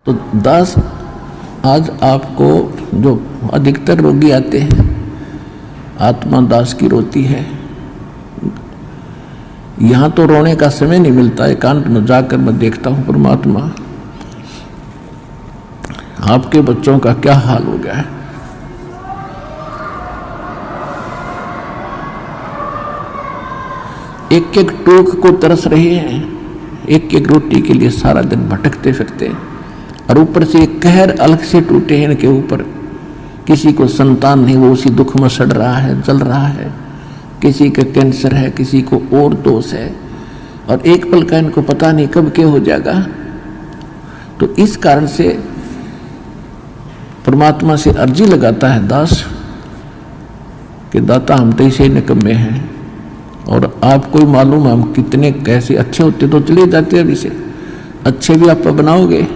तो दास, आज आपको जो अधिकतर रोगी आते हैं, आत्मा दास की रोती है। यहाँ तो रोने का समय नहीं मिलता, एकांत में जाकर मैं देखता हूँ परमात्मा आपके बच्चों का क्या हाल हो गया है। एक एक टूक को तरस रहे हैं, एक एक रोटी के लिए सारा दिन भटकते फिरते हैं, और ऊपर से एक कहर अलग से टूटे हैं इनके ऊपर। किसी को संतान नहीं, वो उसी दुख में सड़ रहा है, जल रहा है। किसी का कैंसर है, किसी को और दोष है, और एक पल का इनको पता नहीं कब क्या हो जाएगा। तो इस कारण से परमात्मा से अर्जी लगाता है दास कि दाता हम तो इसे निकम्मे हैं, और आपको ही मालूम है हम कितने कैसे अच्छे होते तो चले जाते। अभी से अच्छे भी आप बनाओगे,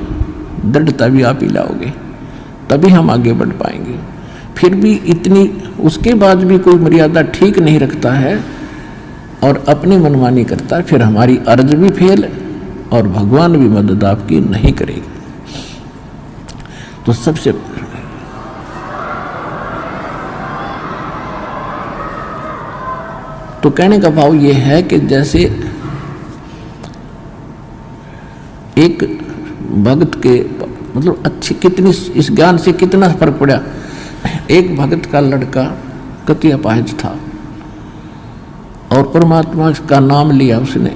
दृढ़ता भी आप ही लाओगे, तभी हम आगे बढ़ पाएंगे। फिर भी इतनी उसके बाद भी कोई मर्यादा ठीक नहीं रखता है और अपनी मनमानी करता है, फिर हमारी अर्ज भी फेल और भगवान भी मदद आपकी नहीं करेगी। तो सबसे तो कहने का भाव ये है कि जैसे एक भक्त के मतलब अच्छी कितनी इस ज्ञान से कितना फर्क पड़ा। एक भक्त का लड़का कति अपाहिज था और परमात्मा का नाम लिया उसने,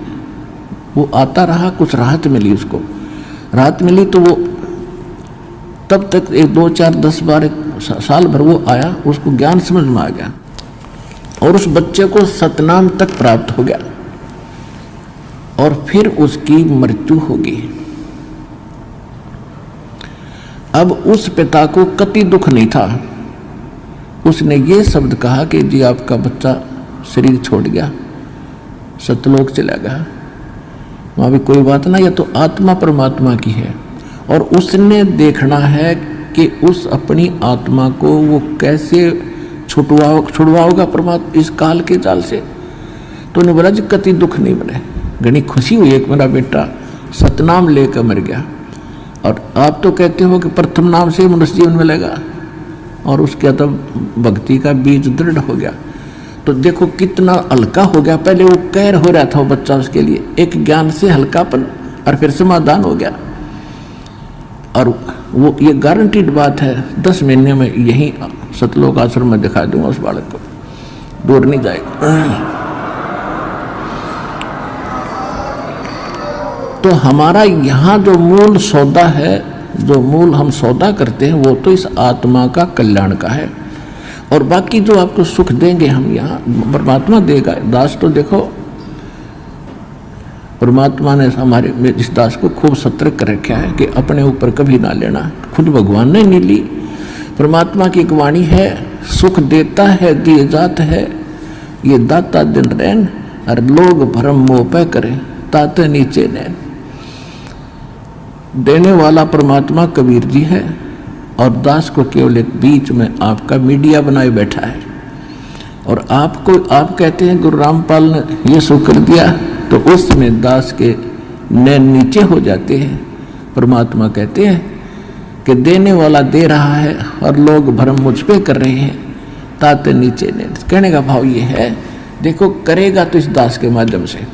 वो आता रहा, कुछ राहत मिली उसको। राहत मिली तो वो तब तक 1 2 4 10 12 साल भर वो आया, उसको ज्ञान समझ में आ गया और उस बच्चे को सतनाम तक प्राप्त हो गया, और फिर उसकी मृत्यु होगी। अब उस पिता को कति दुख नहीं था। उसने ये शब्द कहा कि जी आपका बच्चा शरीर छोड़ गया, सतलोक चला गया, वहाँ भी कोई बात ना, यह तो आत्मा परमात्मा की है, और उसने देखना है कि उस अपनी आत्मा को वो कैसे छुड़वाओगा परमात्मा इस काल के जाल से। तो उन्हें बोला जी कति दुख नहीं बने, घनी खुशी हुई एक मेरा बेटा सतनाम लेकर मर गया। और आप तो कहते हो कि प्रथम नाम से मनुष्य जीवन मिलेगा, और उसके तब भक्ति का बीज दृढ़ हो गया। तो देखो कितना हल्का हो गया। पहले वो कहर हो रहा था वो बच्चा, उसके लिए एक ज्ञान से हल्कापन, और फिर समाधान हो गया। और वो ये गारंटीड बात है, 10 महीने में यही सतलोक आश्रम में दिखा दूंगा उस बालक को, दूर नहीं जाएगा। तो हमारा यहाँ जो मूल सौदा है, जो मूल हम सौदा करते हैं, वो तो इस आत्मा का कल्याण का है, और बाकी जो आपको सुख देंगे हम यहाँ परमात्मा देगा। दास तो देखो परमात्मा ने हमारे इस दास को खूब सतर्क कर रखा है कि अपने ऊपर कभी ना लेना। खुद भगवान ने नहीं ली। परमात्मा की एक वाणी है, सुख देता है दिए जात है, ये दाता दिन रैन, और लोग भरम मोह पे करें ताते नीचे नैन। देने वाला परमात्मा कबीर जी है, और दास को केवल एक बीच में आपका मीडिया बनाए बैठा है। और आपको आप कहते हैं गुरु रामपाल ने ये सुख कर दिया, तो उसमें दास के नैन नीचे हो जाते हैं। परमात्मा कहते हैं कि देने वाला दे रहा है और लोग भरम मुझ पे कर रहे हैं ताते नीचे नैन। कहने का भाव ये है, देखो करेगा तो इस दास के माध्यम से।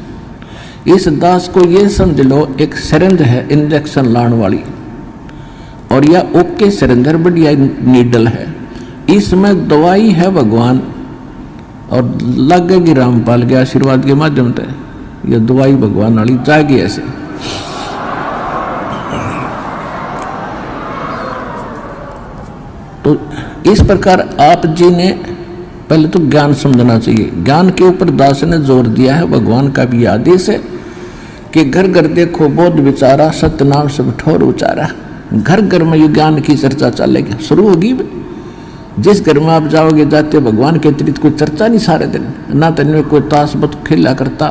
इस दास को ये समझ लो एक सिरिंज है इंजेक्शन लाने वाली, और यह ओके सिरिंज बढ़िया नीडल है, इसमें दवाई है भगवान, और लगेगी रामपाल के आशीर्वाद के माध्यम से यह दवाई भगवान वाली जाएगी ऐसे। तो इस प्रकार आप जी ने पहले तो ज्ञान समझना चाहिए। ज्ञान के ऊपर दास ने जोर दिया है, भगवान का भी आदेश है कि घर घर देखो बोध विचारा, सत्य नाम सब ठोर उचारा। घर घर में ये ज्ञान की चर्चा चलेगी, शुरू होगी। जिस घर में आप जाओगे जाते भगवान के अतिरिक्त कोई चर्चा नहीं सारे दिन, ना तो इनमें कोई ताश बत खेला करता,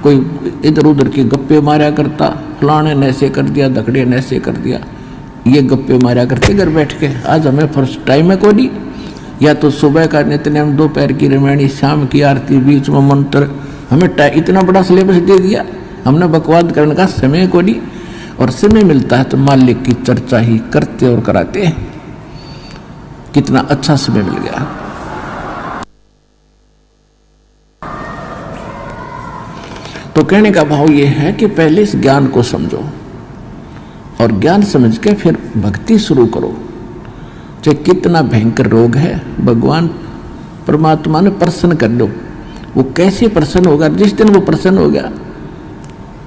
कोई इधर उधर की गप्पे मारा करता, फलाने ने ऐसे कर दिया, धकड़े ने ऐसे कर दिया, ये गप्पे मारा करते घर बैठ के। आज हमें फर्स्ट टाइम है को नहीं, या तो सुबह का नित्यनेम, दोपहर की रामायणी, शाम की आरती, बीच में मंत्र, हमें इतना बड़ा सिलेबस दे दिया, हमने बकवाद करने का समय को नहीं। और समय मिलता है तो मालिक की चर्चा ही करते और कराते हैं। कितना अच्छा समय मिल गया। तो कहने का भाव यह है कि पहले इस ज्ञान को समझो और ज्ञान समझ के फिर भक्ति शुरू करो। चाहे कितना भयंकर रोग है, भगवान परमात्मा ने प्रसन्न कर दो। वो कैसे प्रसन्न होगा? जिस दिन वो प्रसन्न हो गया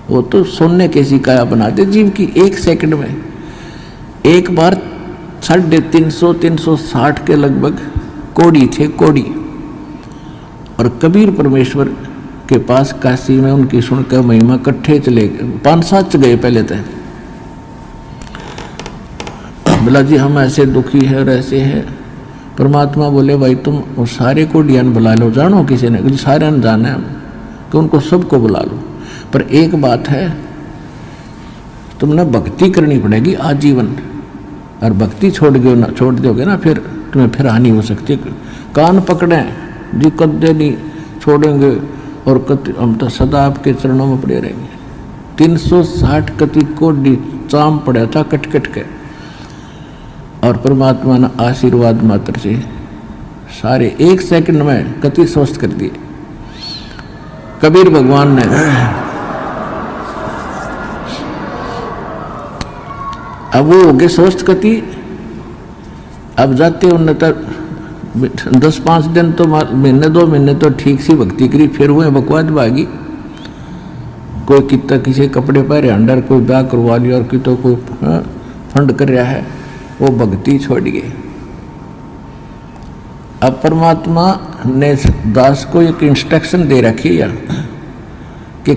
वो तो सोने कैसी काया बना दे जीव की। 1 सेकंड में एक बार 350-360 के लगभग कोड़ी थे, कोड़ी। और कबीर परमेश्वर के पास काशी में उनकी सुनकर महिमा इकट्ठे चले गए। 5-7 गए पहले तो। बोला जी हम ऐसे दुखी है और ऐसे है। परमात्मा बोले भाई तुम वो सारे को डियान बुला लो। जानो किसी ने? सारे ने जाना है कि उनको सबको बुला लो। पर एक बात है, तुमने भक्ति करनी पड़ेगी आजीवन। और भक्ति छोड़ दोगे ना फिर तुम्हें फिर हानि हो सकती है। कान पकड़े जी, कदे नहीं छोड़ेंगे और हम तो सदा आपके चरणों में पड़े रहेंगे। 360 कति कोडी चाम पड़ा था कट कट के। और परमात्मा ने आशीर्वाद मात्र से सारे 1 सेकंड में कति स्वस्थ कर दिए। कबीर भगवान ने अब वो हो गए स्वस्थ कति। अब जाते उन्हें तक 10-5 दिन तो महीने 2 महीने तो ठीक सी भक्ति करी, फिर हुए बकवाद भागी। कोई कितना किसी कपड़े पहरे अंडर, कोई ब्याह करवा लिया और कि तो कोई फंड कर रहा है, वो भक्ति छोड़ गए। अब परमात्मा ने दास को एक इंस्ट्रक्शन दे रखी है कि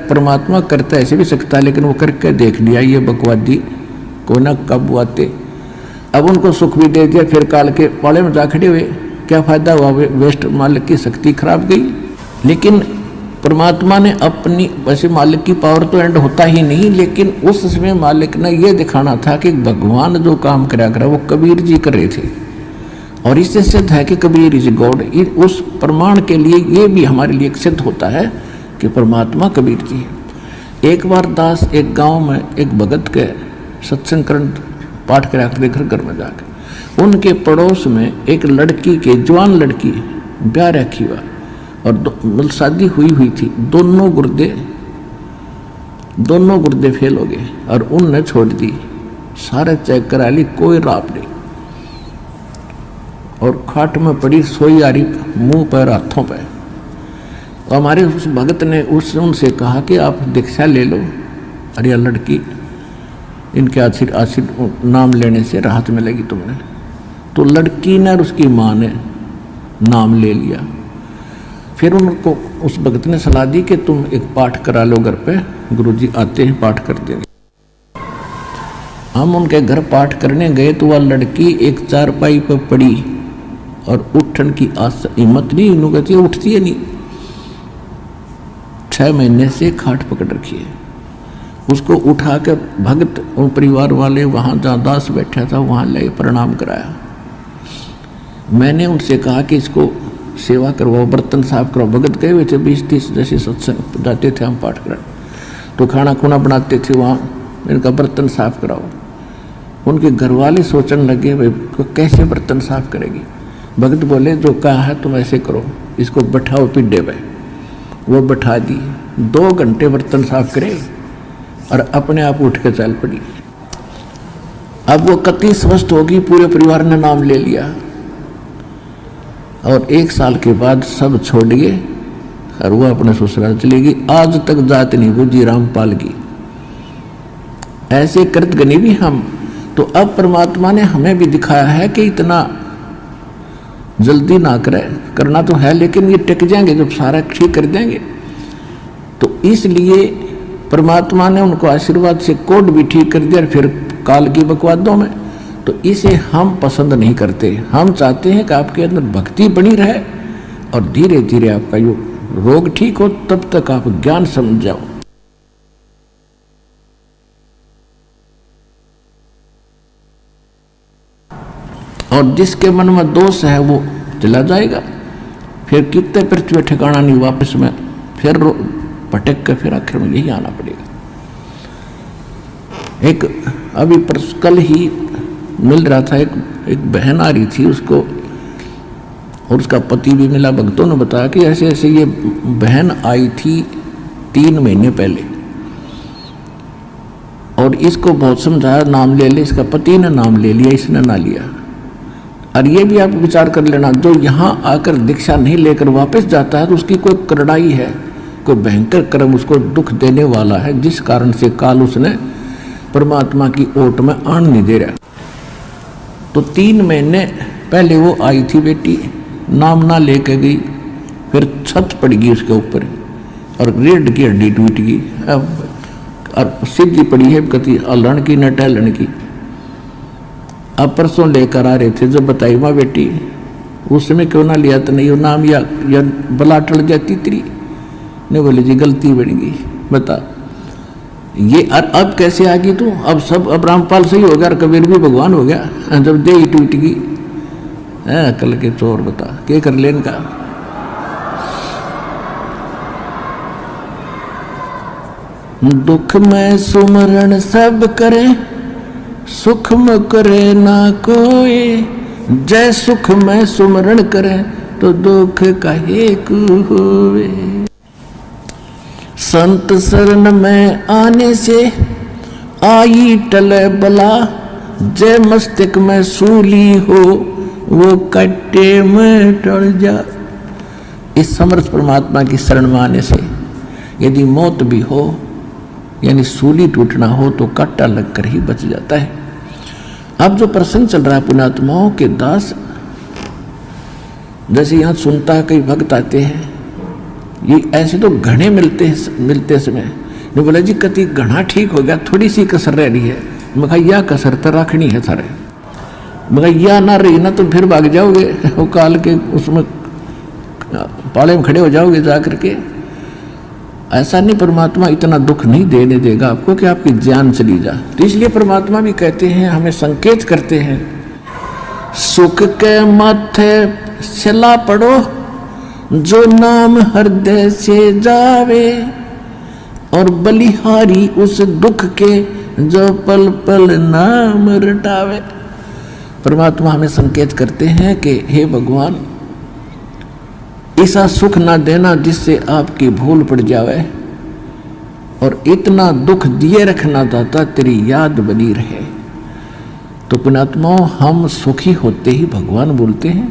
परमात्मा करता ऐसे भी सकता है, लेकिन वो करके देख लिया ये बकवादी को ना कब आते। अब उनको सुख भी दे दिया, फिर काल के पाले में जा खड़े हुए। क्या फायदा हुआ? वेस्ट, मालिक की शक्ति खराब गई। लेकिन परमात्मा ने अपनी, वैसे मालिक की पावर तो एंड होता ही नहीं, लेकिन उस समय मालिक ने यह दिखाना था कि भगवान जो काम करा करा वो कबीर जी कर रहे थे। और इससे सिद्ध है कि कबीर इज गॉड। उस प्रमाण के लिए ये भी हमारे लिए सिद्ध होता है कि परमात्मा कबीर जी है। एक बार दास एक गांव में एक भगत के सत्संग करण पाठ करा कर घर घर में जाकर उनके पड़ोस में एक लड़की के, जवान लड़की ब्याह रखी हुआ और शादी हुई थी। दोनों गुर्दे फेल हो गए और उनने छोड़ दी। सारे चेक करा ली, कोई राप नहीं। और खाट में पड़ी सोई आ रही, मुंह पर हाथों पर। हमारे उस भगत ने उनसे कहा कि आप दीक्षा ले लो और यह लड़की, इनके आशीर्वाद नाम लेने से राहत मिलेगी तुम्हें। तो लड़की ने और उसकी माँ ने नाम ले लिया। फिर उनको उस भगत ने सलाह दी कि तुम एक पाठ करा लो घर पे, गुरुजी आते हैं पाठ कर देंगे। हम उनके घर पाठ करने गए तो वह लड़की एक चारपाई पर पड़ी और उठन की हिम्मत नहीं, इन्हों कहती है उठती है नहीं। 6 महीने से खाट पकड़ रखी है। उसको उठा कर भगत और परिवार वाले वहाँ जहाँ दास बैठा था वहाँ ले प्रणाम कराया। मैंने उनसे कहा कि इसको सेवा करवाओ, बर्तन साफ कराओ। भगत गए हुए थे 20-30 जैसे सत्संग जाते थे हम पाठ करा, तो खाना खुना बनाते थे वहाँ, इनका बर्तन साफ कराओ। उनके घर वाले सोचने लगे भाई कैसे बर्तन साफ करेगी। भगत बोले जो कहा है तुम ऐसे करो, इसको बैठाओ पिड्डे पे। वो बैठा दी, 2 घंटे बर्तन साफ करे और अपने आप उठ कर चल पड़ी। अब वो कति स्वस्थ होगी, पूरे परिवार ने नाम ले लिया। और 1 साल के बाद सब छोड़ गए और वो अपने ससुराल चली गई। आज तक जात नहीं बुझी रामपाल की। ऐसे कृतघ्नी भी हम। तो अब परमात्मा ने हमें भी दिखाया है कि इतना जल्दी ना करें, करना तो है लेकिन ये टिक जाएंगे जब सारा ठीक कर देंगे। तो इसलिए परमात्मा ने उनको आशीर्वाद से कोड भी ठीक कर दिया। फिर काल की बकवादों में तो इसे हम पसंद नहीं करते। हम चाहते हैं कि आपके अंदर भक्ति बनी रहे और धीरे धीरे आपका यो रोग ठीक हो, तब तक आप ज्ञान समझ जाओ। और जिसके मन में दोष है वो चला जाएगा। फिर कितने पृथ्वी ठिकाना नहीं, वापस में फिर भटक कर फिर आखिर में यही आना पड़ेगा। एक अभी कल ही मिल रहा था, एक बहन आ रही थी, उसको और उसका पति भी मिला। भक्तों ने बताया कि ऐसे ऐसे ये बहन आई थी 3 महीने पहले और इसको बहुत समझाया, नाम ले ले, इसका पति ने नाम ले लिया, इसने ना लिया। और ये भी आप विचार कर लेना, जो यहाँ आकर दीक्षा नहीं लेकर वापस जाता है तो उसकी कोई करड़ाई है, कोई भयंकर कर्म उसको दुख देने वाला है, जिस कारण से काल उसने परमात्मा की ओट में आन नहीं दे रहा। तो 3 महीने पहले वो आई थी बेटी, नाम ना लेके गई, फिर छत पड़ गई उसके ऊपर और रीढ़ की हड्डी टूट गई। अब और सीधी पड़ी है कति हलन की न टहलन की। अब परसों लेकर आ रहे थे, जब बताई माँ बेटी उस समय क्यों ना लिया, तो नहीं वो नाम या बला टल जाती तेरी। नहीं बोले जी गलती बन गई, बता ये। और अब कैसे आ गई तू? अब सब, अब रामपाल सही हो गया और कबीर भी भगवान हो गया, जब दे ही टूट गई। कल के चोर, बता क्या कर लेन का। दुख में सुमरण सब करे, सुख में करे ना कोई। जय सुख में सुमरण करे तो दुख काहे को होवे। संत शरण में आने से आई टले बला। जय मस्तक में सूली हो वो कट्टे में टल जा। इस समर्थ परमात्मा की शरण में आने से यदि मौत भी हो, यानी सूली टूटना हो, तो कांटा लगकर ही बच जाता है। अब जो प्रसंग चल रहा है पुण्यात्माओं के दास, जैसे यहाँ सुनता है कई भक्त आते हैं, ये ऐसे तो घने मिलते समय ने बोला जी कति घना ठीक हो गया, थोड़ी सी कसर रह रही है। मैं कहा यह कसर तो रखनी है सारे। मैं कहा यह ना रही ना तो फिर भाग जाओगे, वो काल के उसमें पाले में खड़े हो जाओगे जा करके। ऐसा नहीं, परमात्मा इतना दुख नहीं देने देगा आपको कि आपकी जान चली जा। तो इसलिए परमात्मा भी कहते हैं, हमें संकेत करते हैं, सुख के माथे सिला पड़ो जो नाम हृदय से जावे, और बलिहारी उस दुख के जो पल पल नाम रटावे। परमात्मा हमें संकेत करते हैं कि हे भगवान, ऐसा सुख ना देना जिससे आपकी भूल पड़ जावे, और इतना दुख दिए रखना दाता तेरी याद बनी रहे। तो पुण्यात्माओं, हम सुखी होते ही भगवान बोलते हैं,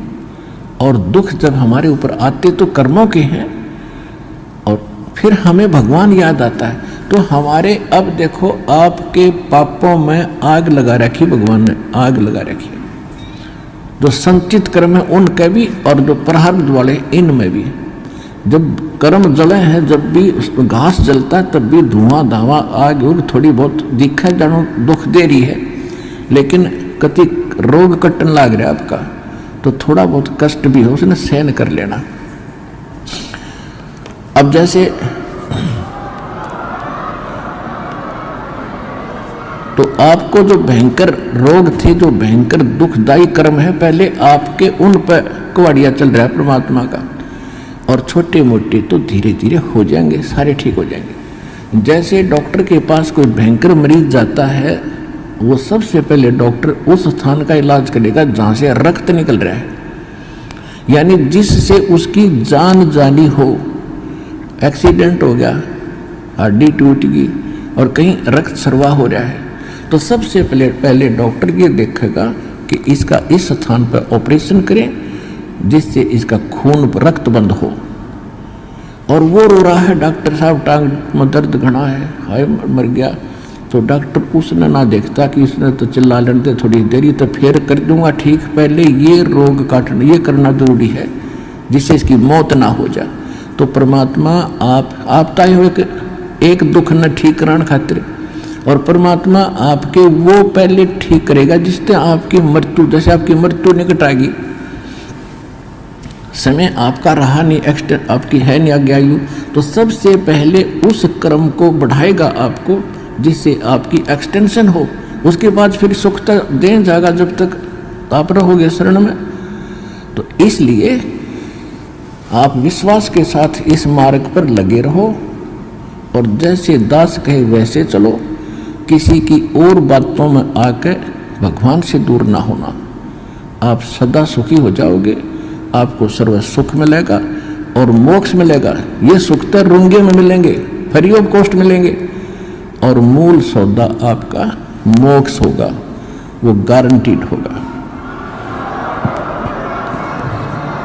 और दुख जब हमारे ऊपर आते तो कर्मों के हैं, और फिर हमें भगवान याद आता है। तो हमारे, अब देखो आपके पापों में आग लगा रखी, भगवान ने आग लगा रखी। जो संचित कर्म है उनके भी, और जो प्रारब्ध वाले इनमें भी। जब कर्म जले हैं, जब भी घास जलता है तब भी धुआं धावा आग उग थोड़ी बहुत दिखा जानो दुख दे रही है, लेकिन कति रोग कटन लाग रहा है आपका, तो थोड़ा बहुत कष्ट भी हो उसने सहन कर लेना। अब जैसे तो आपको जो भयंकर रोग थे, जो भयंकर दुखदायी कर्म है, पहले आपके उन पर कुवाड़िया चल रहा है परमात्मा का, और छोटे मोटे तो धीरे धीरे हो जाएंगे, सारे ठीक हो जाएंगे। जैसे डॉक्टर के पास कोई भयंकर मरीज जाता है, वो सबसे पहले डॉक्टर उस स्थान का इलाज करेगा जहाँ से रक्त निकल रहा है, यानी जिससे उसकी जान जानी हो। एक्सीडेंट हो गया, हड्डी टूट गई और कहीं रक्त सर्वा हो रहा है, तो सबसे पहले डॉक्टर ये देखेगा कि इसका इस स्थान पर ऑपरेशन करें जिससे इसका खून रक्त बंद हो। और वो रो रहा है, डॉक्टर साहब टांग में दर्द घना है, हाय मर गया, तो डॉक्टर उसने ना देखता कि इसने तो चिल्ला लड़ते थोड़ी देरी, तो फिर कर दूंगा ठीक, पहले ये रोग काटना, ये करना जरूरी है जिससे इसकी मौत ना हो जाए। तो परमात्मा आप ताई हो एक दुख न ठीक कराने खातिर, और परमात्मा आपके वो पहले ठीक करेगा जिससे आपकी मृत्यु, जैसे आपकी मृत्यु निकट आएगी, समय आपका रहा नहीं, एक्सटेंड आपकी है नहीं आगे आयु, तो सबसे पहले उस कर्म को बढ़ाएगा आपको जिससे आपकी एक्सटेंशन हो। उसके बाद फिर सुख तक दे जाएगा जब तक आप रहोगे शरण में। तो इसलिए आप विश्वास के साथ इस मार्ग पर लगे रहो, और जैसे दास कहे वैसे चलो। किसी की और बातों में आके भगवान से दूर ना होना। आप सदा सुखी हो जाओगे, आपको सर्व सुख मिलेगा और मोक्ष मिलेगा। ये सुख तो रुंगे में मिलेंगे, फ्री ऑफ कॉस्ट मिलेंगे, और मूल सौदा आपका मोक्ष होगा, वो गारंटीड होगा।